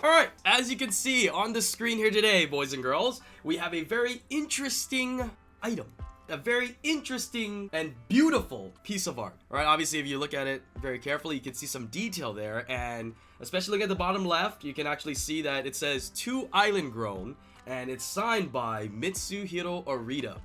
Alright, as you can see on the screen here today, boys and girls, we have a very interesting item. A very interesting and beautiful piece of art. Alright, obviously if you look at it very carefully, you can see some detail there, and especially look at the bottom left, you can actually see that it says to IslandGrown, and it's signed by Mitsuhiro Arita.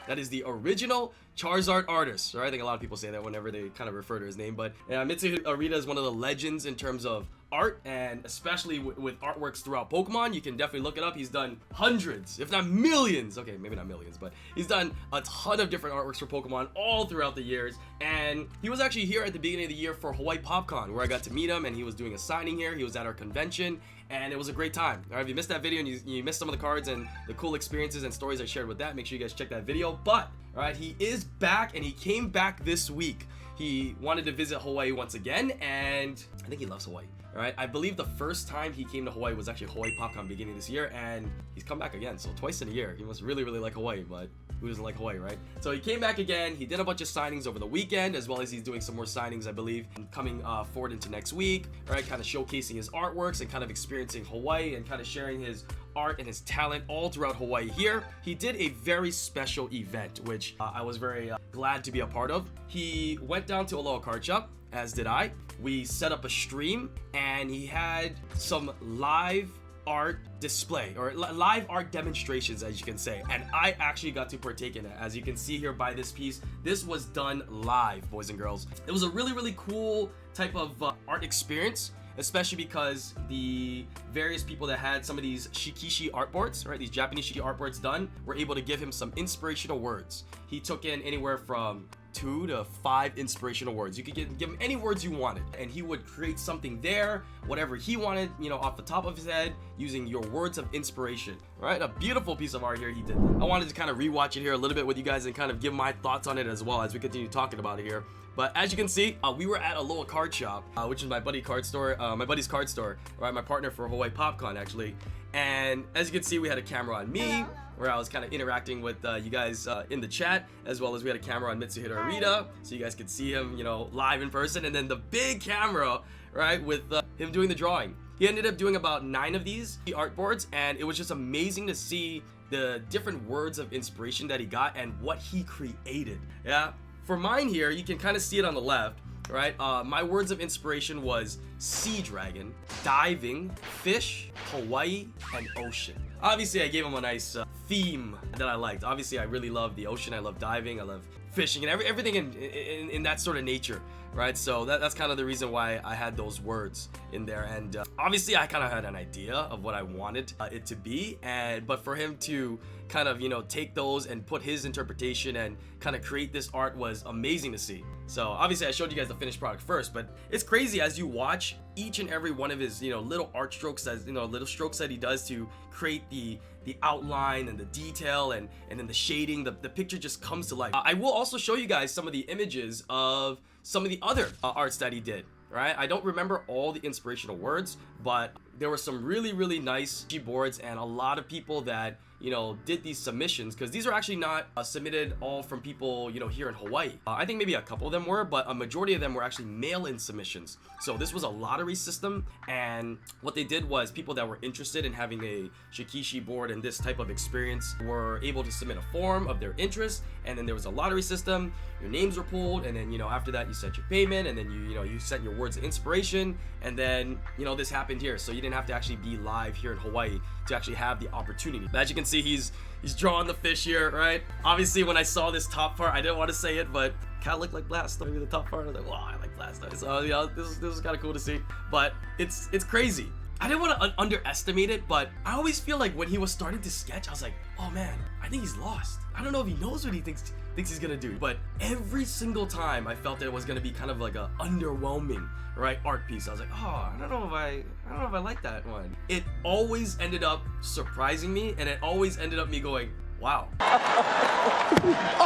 That is the original Charizard artist, right? I think a lot of people say that whenever they kind of refer to his name, but Mitsuhiro Arita is one of the legends in terms of art, and especially with artworks throughout Pokemon. You can definitely look it up. He's done hundreds, if not millions, okay, maybe not millions, but he's done a ton of different artworks for Pokemon all throughout the years, and he was actually here at the beginning of the year for Hawaii PopCon, where I got to meet him, and he was doing a signing here. He was at our convention, and it was a great time. All right, if you missed that video and you missed some of the cards and the cool experiences and stories I shared with that, make sure you guys check that video. But all right, he is back, and he came back this week. He wanted to visit Hawaii once again, and I think he loves Hawaii. All right, I believe the first time he came to Hawaii was actually Hawaii PopCon beginning of this year, and he's come back again, so twice in a year. He must really like Hawaii, but who doesn't like Hawaii, right? So he came back again. He did a bunch of signings over the weekend, as well as he's doing some more signings, I believe, coming forward into next week. All right, kind of showcasing his artworks and kind of experiencing Hawaii and kind of sharing his art and his talent all throughout Hawaii here. He did a very special event, which I was very glad to be a part of. He went down to Aloha Card Shop, as did I. We set up a stream, and he had some live art display, or live art demonstrations, as you can say, and I actually got to partake in it. As you can see here by this piece, this was done live, boys and girls. It was a really cool type of art experience, especially because the various people that had some of these shikishi artboards, right, these Japanese shikishi artboards done, were able to give him some inspirational words. He took in anywhere from 2 to 5 inspirational words. You could give him any words you wanted, and he would create something there, whatever he wanted, you know, off the top of his head, using your words of inspiration. Right, a beautiful piece of art here he did. I wanted to kind of rewatch it here a little bit with you guys and kind of give my thoughts on it as well as we continue talking about it here. But as you can see, we were at Aloha Card Shop, which is my buddy's card store, right, my partner for Hawaii PopCon actually. And as you can see, we had a camera on me, where I was kind of interacting with you guys in the chat, as well as we had a camera on Mitsuhiro Arita, so you guys could see him, you know, live in person, and then the big camera, right, with him doing the drawing. He ended up doing about 9 of these artboards, and it was just amazing to see the different words of inspiration that he got and what he created. Yeah, for mine here, you can kind of see it on the left, right? My words of inspiration was sea dragon, diving, fish, Hawaii, and ocean. Obviously, I gave him a nice theme that I liked. Obviously, I really love the ocean. I love diving. I love fishing and everything in that sort of nature, right? So that's kind of the reason why I had those words in there. And obviously, I kind of had an idea of what I wanted it to be, but for him to kind of, you know, take those and put his interpretation and kind of create this art was amazing to see. So obviously I showed you guys the finished product first, but it's crazy as you watch each and every one of his, you know, little art strokes, as you know, little strokes that he does to create the outline and the detail and then the shading. The picture just comes to life. I will also show you guys some of the images of some of the other arts that he did. Right, I don't remember all the inspirational words, but there were some really nice boards, and a lot of people that, you know, did these submissions, because these are actually not submitted all from people, you know, here in Hawaii. I think maybe a couple of them were, but a majority of them were actually mail-in submissions. So this was a lottery system, and what they did was people that were interested in having a shikishi board and this type of experience were able to submit a form of their interest, and then there was a lottery system. Your names were pulled, and then, you know, after that you sent your payment, and then you sent your words of inspiration, and then, you know, this happened here. So you didn't have to actually be live here in Hawaii to actually have the opportunity. But as you can see, he's drawing the fish here, right? Obviously, when I saw this top part, I didn't want to say it, but kind of looked like Blastoise. Maybe the top part, I was like, wow, I like Blastoise. So, you know, this is kind of cool to see. But it's crazy. I didn't want to underestimate it, but I always feel like when he was starting to sketch, I was like, oh man, I think he's lost. I don't know if he knows what he thinks he's gonna do. But every single time I felt that it was gonna be kind of like a underwhelming, right, art piece. I was like, oh, I don't know if I like that one. It always ended up surprising me, and it always ended up me going, wow.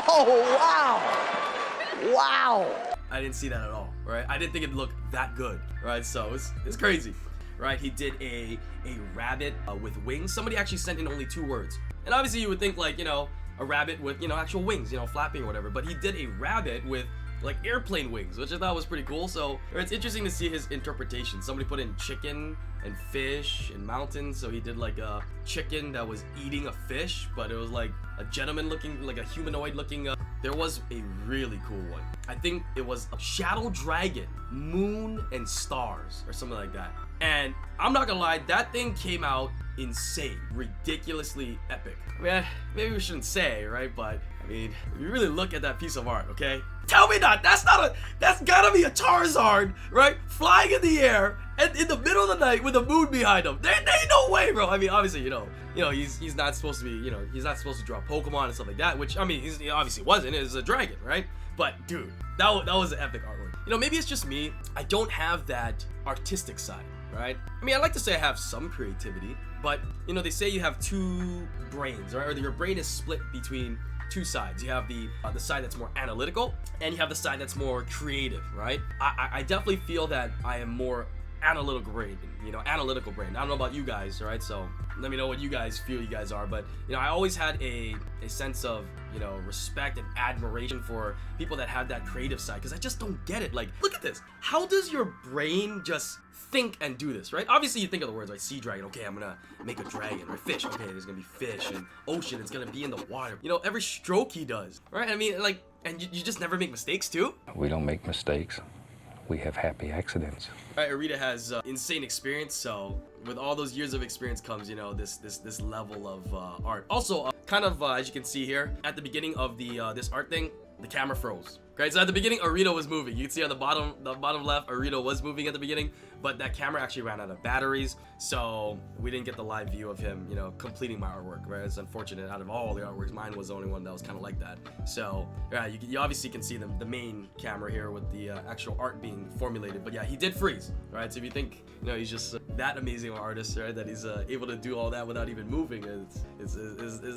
Oh, wow. Wow. I didn't see that at all, right? I didn't think it'd look that good, right? So it's crazy, right? He did a rabbit with wings. Somebody actually sent in only 2 words. And obviously you would think, like, you know, a rabbit with, you know, actual wings, you know, flapping or whatever, but he did a rabbit with like airplane wings, which I thought was pretty cool. So it's interesting to see his interpretation. Somebody put in chicken and fish and mountains, so he did like a chicken that was eating a fish, but it was like a gentleman looking, like a humanoid looking. There was a really cool one. I think it was a shadow dragon, moon and stars, or something like that. And I'm not gonna lie, that thing came out insane, ridiculously epic. I mean, maybe we shouldn't say, right? But I mean, if you really look at that piece of art, okay? Tell me not, that's gotta be a Charizard, right? Flying in the air and in the middle of the night with a moon behind him. There ain't no way, bro. I mean, obviously, you know, he's not supposed to be, you know, he's not supposed to draw Pokemon and stuff like that, which, I mean, he obviously wasn't. It's a dragon, right? But dude, that was an epic artwork. You know, maybe it's just me. I don't have that artistic side, right? I mean, I like to say I have some creativity, but you know, they say you have two brains, right? Or your brain is split between two sides. You have the side that's more analytical, and you have the side that's more creative, right? I definitely feel that I am more analytical brain, analytical brain. I don't know about you guys, right? So let me know what you guys feel you guys are. But you know, I always had a sense of, you know, respect and admiration for people that have that creative side, because I just don't get it. Like, look at this. How does your brain just think and do this, right? Obviously you think of the words like sea dragon. Okay, I'm gonna make a dragon. Or fish. Okay, there's gonna be fish. And ocean, it's gonna be in the water. You know, every stroke he does, right? I mean, like, and you just never make mistakes too? We don't make mistakes. We have happy accidents. All right, Arita has insane experience, so with all those years of experience comes, you know, this level of art. Also, kind of as you can see here, at the beginning of the this art thing, the camera froze. Okay, so at the beginning, Arita was moving. You can see on the bottom left, Arita was moving at the beginning, but that camera actually ran out of batteries, so we didn't get the live view of him, you know, completing my artwork, right? It's unfortunate. Out of all the artworks, mine was the only one that was kind of like that. So, yeah, you obviously can see the main camera here with the actual art being formulated, but yeah, he did freeze, right? So if you think, you know, he's just that amazing of an artist, right, that he's able to do all that without even moving, it's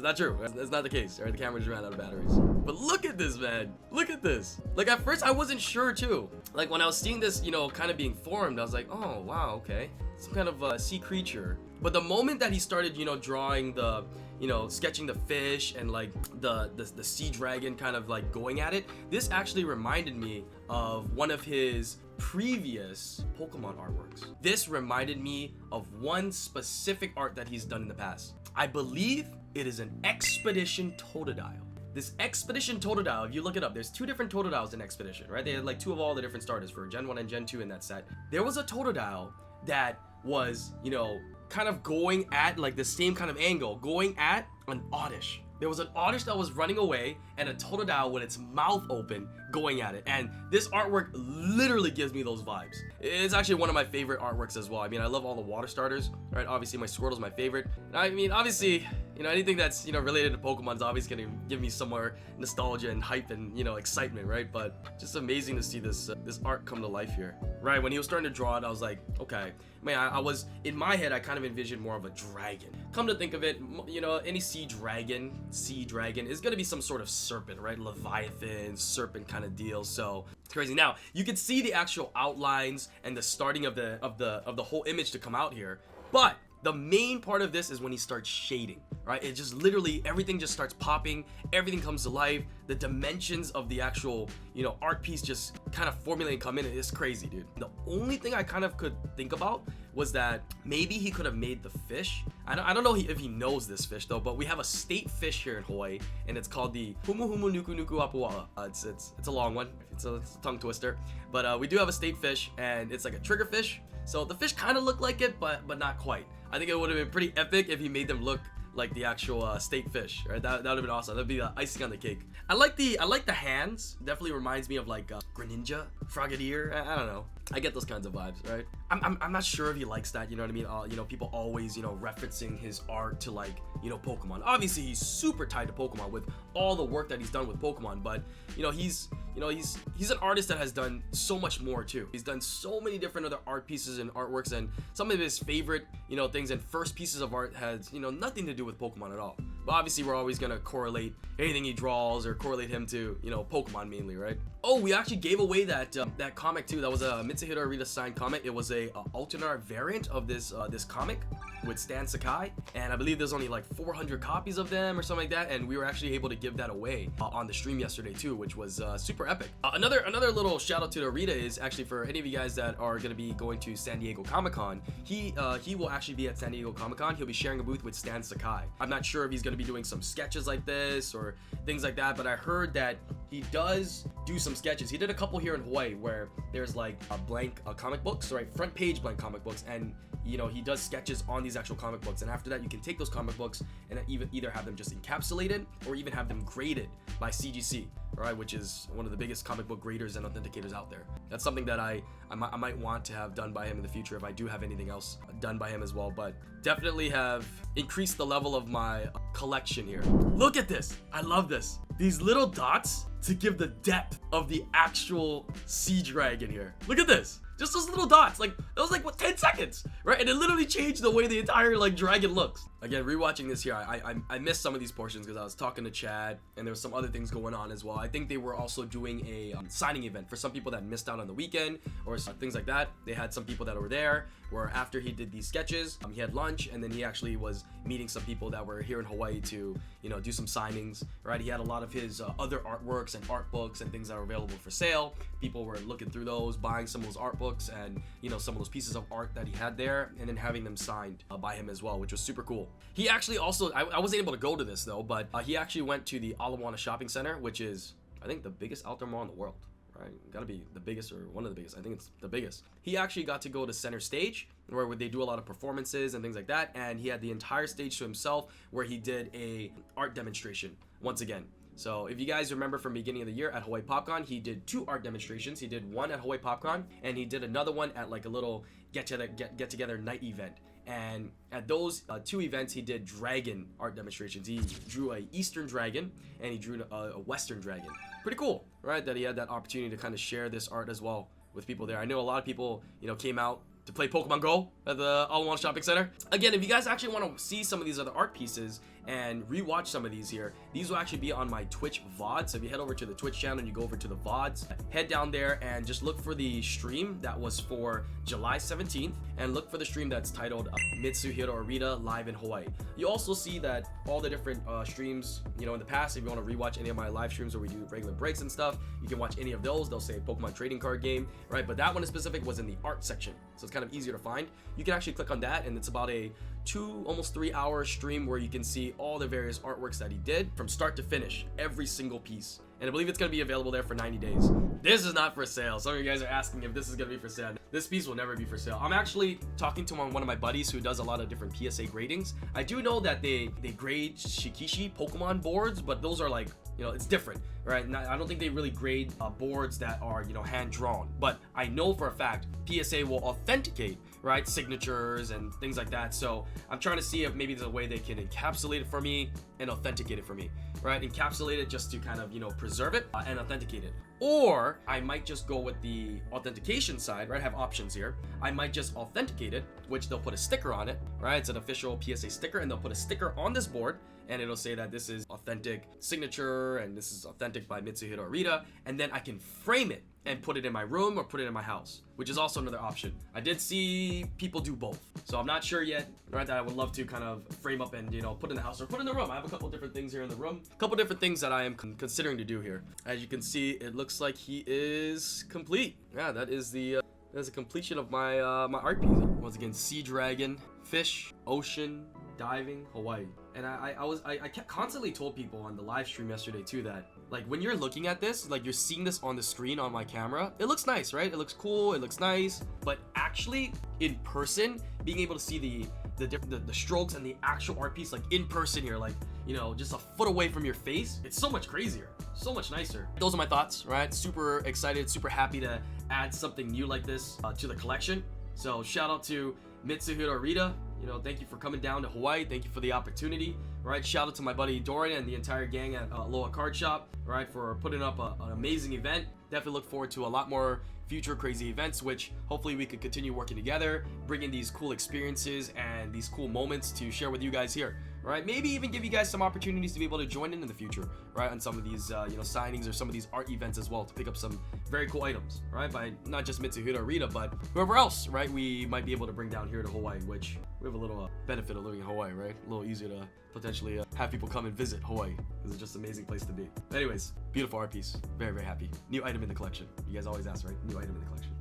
not true. It's not the case, right? The camera just ran out of batteries. But look at this, man. Look at this. Like, at first I wasn't sure too. Like, when I was seeing this, you know, kind of being formed, I was like, oh wow, okay, some kind of sea creature. But the moment that he started, you know, drawing the, you know, sketching the fish and like the sea dragon kind of like going at it, this actually reminded me of one of his previous Pokemon artworks. This reminded me of one specific art that he's done in the past. I believe it is an Expedition Totodile. This Expedition Totodile, if you look it up, there's two different Totodiles in Expedition, right? They had like two of all the different starters for Gen 1 and Gen 2 in that set. There was a Totodile that was, you know, kind of going at like the same kind of angle, going at an Oddish. There was an Oddish that was running away and a Totodile with its mouth open going at it. And this artwork literally gives me those vibes. It's actually one of my favorite artworks as well. I mean, I love all the water starters, right? Obviously, my Squirtle's my favorite. And I mean, obviously, you know, anything that's, you know, related to Pokemon is obviously going to give me some more nostalgia and hype and, you know, excitement, right? But just amazing to see this art come to life here. Right, when he was starting to draw it, I was like, okay. Man, I was, in my head, I kind of envisioned more of a dragon. Come to think of it, you know, any sea dragon is going to be some sort of serpent, right? Leviathan, serpent kind of deal. So it's crazy. Now, you can see the actual outlines and the starting of the whole image to come out here. But the main part of this is when he starts shading, right? It just literally, everything just starts popping, everything comes to life, the dimensions of the actual, you know, art piece just kind of formulate and come in. It's crazy, dude. The only thing I kind of could think about was that maybe he could have made the fish. I don't know if he knows this fish though, but we have a state fish here in Hawaii, and it's called the Humu Humu Nuku Nuku Apuala. It's a long one. It's a tongue twister, but we do have a state fish, and it's like a trigger fish. So the fish kind of look like it, but not quite. I think it would have been pretty epic if he made them look like the actual state fish, right? That would have been awesome. That'd be the icing on the cake. I like the hands. Definitely reminds me of like Greninja, Frogadier. I don't know. I get those kinds of vibes, right? I'm not sure if he likes that, you know what I mean? You know, people always, you know, referencing his art to like, you know, Pokemon. Obviously, he's super tied to Pokemon with all the work that he's done with Pokemon, but you know, he's an artist that has done so much more too. He's done so many different other art pieces and artworks, and some of his favorite, you know, things and first pieces of art has, you know, nothing to do with Pokemon at all. But obviously, we're always gonna correlate anything he draws or correlate him to, you know, Pokemon mainly, right? Oh, we actually gave away that that comic too. That was a Mitsuhiro Arita signed comic. It was a alternate art variant of this this comic with Stan Sakai, and I believe there's only like 400 copies of them or something like that, and we were actually able to give that away on the stream yesterday too, which was super epic. Another little shout out to Arita is actually for any of you guys that are going to be going to San Diego Comic-Con. He will actually be at San Diego Comic-Con. He'll be sharing a booth with Stan Sakai. I'm not sure if he's going to be doing some sketches like this or things like that, but I heard that he does do some sketches. He did a couple here in Hawaii where there's like a blank comic books, right? Front page blank comic books, and you know, he does sketches on these actual comic books, and after that you can take those comic books and either have them just encapsulated or even have them graded by CGC, right, which is one of the biggest comic book graders and authenticators out there. That's something that I might want to have done by him in the future if I do have anything else done by him as well, but definitely have increased the level of my collection here. Look at this. I love this. These little dots to give the depth of the actual sea dragon here. Look at this. Just those little dots, like that was like what 10 seconds, right? And it literally changed the way the entire like dragon looks. Again, rewatching this here, I missed some of these portions because I was talking to Chad and there was some other things going on as well. I think they were also doing a signing event for some people that missed out on the weekend or things like that. They had some people that were there where after he did these sketches, he had lunch, and then he actually was meeting some people that were here in Hawaii to, you know, do some signings, right? He had a lot of his other artworks and art books and things that are available for sale. People were looking through those, buying some of those art books and, you know, some of those pieces of art that he had there, and then having them signed by him as well, which was super cool. He actually also, I wasn't able to go to this though, but he actually went to the Alamoana Shopping Center, which is, I think, the biggest outdoor mall in the world. Right? Gotta be the biggest or one of the biggest. I think it's the biggest. He actually got to go to center stage where they do a lot of performances and things like that, and he had the entire stage to himself where he did a art demonstration once again. So if you guys remember from beginning of the year at Hawaii PopCon, he did 2 art demonstrations. He did one at Hawaii PopCon and he did another one at like a little get together night event. And at those 2 events, he did dragon art demonstrations. He drew a Eastern dragon and he drew a Western dragon. Pretty cool, right? That he had that opportunity to kind of share this art as well with people there. I know a lot of people, you know, came out to play Pokemon Go at the Alamoana Shopping Center. Again, if you guys actually want to see some of these other art pieces and rewatch some of these here, these will actually be on my Twitch VODs. So if you head over to the Twitch channel and you go over to the VODs, head down there and just look for the stream that was for July 17th and look for the stream that's titled Mitsuhiro Arita Live in Hawaii. You also see that all the different streams, you know, in the past, if you want to rewatch any of my live streams where we do regular breaks and stuff, you can watch any of those. They'll say Pokemon trading card game, right? But that one in specific was in the art section, so it's kind of easier to find. You can actually click on that and it's about a 2, almost 3 hour stream where you can see all the various artworks that he did from start to finish, every single piece. And I believe it's going to be available there for 90 days. This is not for sale. Some of you guys are asking if this is going to be for sale. This piece will never be for sale. I'm actually talking to one of my buddies who does a lot of different PSA gradings. I do know that they grade Shikishi Pokemon boards, but those are like, you know, it's different, right? I don't think they really grade boards that are, you know, hand drawn. But I know for a fact PSA will authenticate, right, signatures and things like that. So I'm trying to see if maybe there's a way they can encapsulate it for me and authenticate it for me, right? Encapsulate it just to kind of, you know, preserve it and authenticate it. Or I might just go with the authentication side, right? I have options here. I might just authenticate it, which they'll put a sticker on it, right? It's an official PSA sticker, and they'll put a sticker on this board and it'll say that this is authentic signature and this is authentic by Mitsuhiro Arita, and then I can frame it and put it in my room or put it in my house, which is also another option. I did see people do both, so I'm not sure yet, right, that I would love to kind of frame up and, you know, put in the house or put in the room. I have a couple different things here in the room, a couple different things that I am considering to do here. As you can see, it looks like he is complete. Yeah, that is the that's a completion of my my art piece. Once again, sea dragon, fish, ocean, diving, Hawaii. And I kept constantly told people on the live stream yesterday too that, like, when you're looking at this, like, you're seeing this on the screen on my camera, it looks nice, right? It looks cool, it looks nice, but actually in person, being able to see the strokes and the actual art piece, like, in person here, like, you know, just a foot away from your face, it's so much crazier, so much nicer. Those are my thoughts, right? Super excited, super happy to add something new like this to the collection. So shout out to Mitsuhiro Arita. You know, thank you for coming down to Hawaii. Thank you for the opportunity, right? Shout out to my buddy Dorian and the entire gang at Aloha Card Shop, right, for putting up an amazing event. Definitely look forward to a lot more future crazy events, which hopefully we could continue working together, bringing these cool experiences and these cool moments to share with you guys here, right? Maybe even give you guys some opportunities to be able to join in the future, right? On some of these, you know, signings or some of these art events as well, to pick up some very cool items, right? By not just Mitsuhiro Arita, but whoever else, right? We might be able to bring down here to Hawaii, which we have a little benefit of living in Hawaii, right? A little easier to potentially have people come and visit Hawaii, because it's just an amazing place to be. Anyways, beautiful art piece. Very, very happy. New item in the collection. You guys always ask, right? New item in the collection.